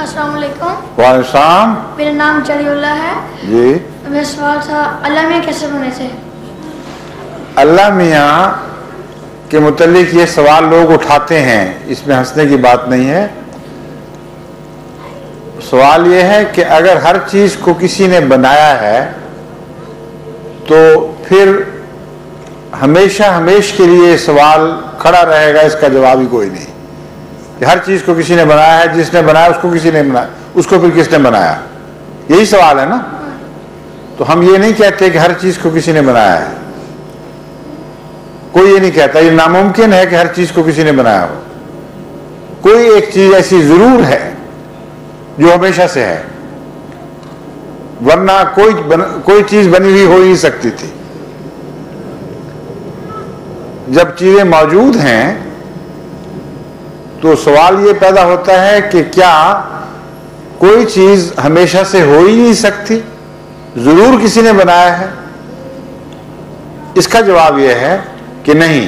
अस्सलाम वालेकुम। वालेकुम सलाम। मेरा नाम जलीउल्लाह है जी। मेरा सवाल था अल्लाह मियाँ कैसे बने थे? अल्लाह मियाँ के मुतालिक ये सवाल लोग उठाते हैं, इसमें हंसने की बात नहीं है। सवाल ये है कि अगर हर चीज को किसी ने बनाया है तो फिर हमेशा हमेश के लिए सवाल खड़ा रहेगा, इसका जवाब ही कोई नहीं कि हर चीज को किसी ने बनाया है, जिसने बनाया उसको किसी ने बनाया, उसको फिर किसने बनाया, यही सवाल है ना। तो हम ये नहीं कहते कि हर चीज को किसी ने बनाया है, कोई ये नहीं कहता, ये नामुमकिन है कि हर चीज को किसी ने बनाया हो। कोई एक चीज ऐसी जरूर है जो हमेशा से है, वरना कोई चीज बनी हुई हो ही नहीं सकती थी। जब चीजें मौजूद हैं तो सवाल ये पैदा होता है कि क्या कोई चीज हमेशा से हो ही नहीं सकती, जरूर किसी ने बनाया है? इसका जवाब यह है कि नहीं।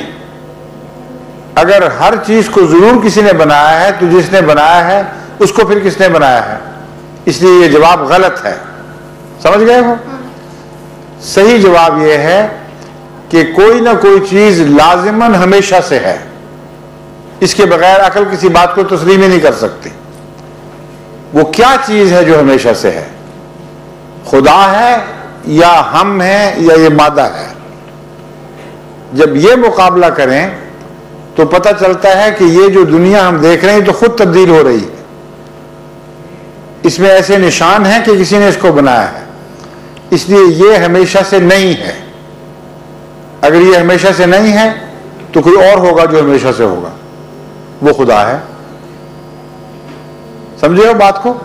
अगर हर चीज को जरूर किसी ने बनाया है तो जिसने बनाया है उसको फिर किसने बनाया है, इसलिए यह जवाब गलत है। समझ गए हो? सही जवाब यह है कि कोई ना कोई चीज लाजिमन हमेशा से है, इसके बगैर अकल किसी बात को तस्लीम ही नहीं कर सकती। वो क्या चीज है जो हमेशा से है? खुदा है या हम हैं या ये मादा है? जब ये मुकाबला करें तो पता चलता है कि ये जो दुनिया हम देख रहे हैं तो खुद तब्दील हो रही है, इसमें ऐसे निशान हैं कि किसी ने इसको बनाया है, इसलिए ये हमेशा से नहीं है। अगर ये हमेशा से नहीं है तो कोई और होगा जो हमेशा से होगा, वो खुदा है। समझे हो बात को?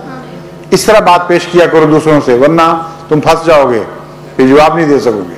इस तरह बात पेश किया करो दूसरों से, वरना तुम फंस जाओगे, फिर जवाब नहीं दे सकोगे।